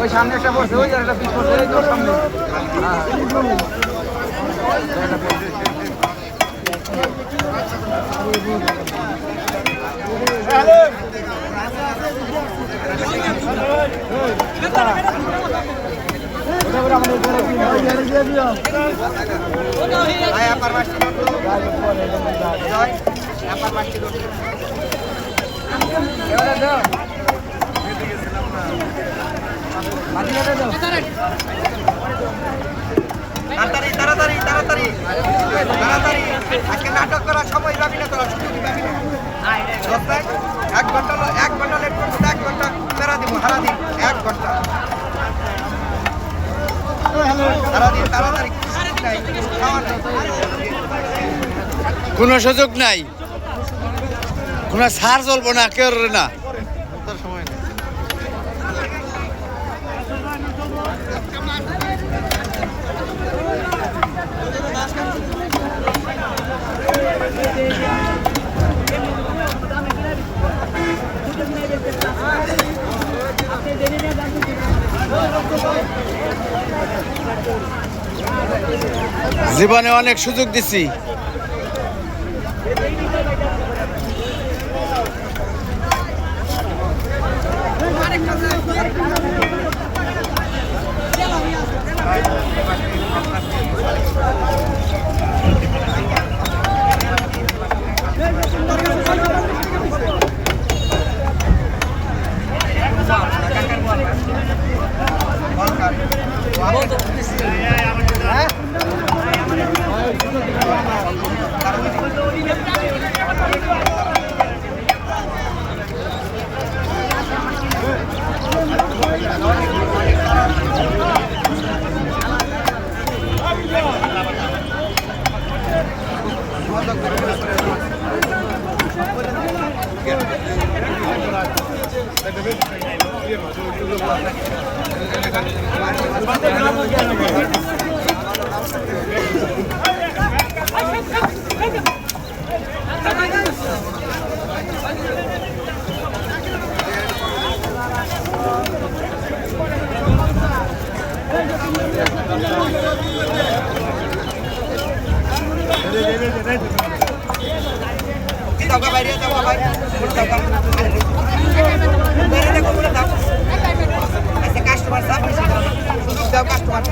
ওই সামনে একটা বসে ওই একটা পিছ বসে ওই তোর সামনে তাড়াতাড়ি তাড়াতাড়ি তাড়াতাড়ি তাড়াতাড়ি আজকে নাটক করার সময় পাবি না তোরা ছুটি পাবি না 1 ঘন্টা লেট করছিস 1 ঘন্টা ফেরা দিব হারা দিন 1 ঘন্টা হারা দিন তাড়াতাড়ি কোনো সুযোগ নাই, কোনো সার চলবো না, কেউ না। জীবনে অনেক সুযোগ দিছি, কাস্টমার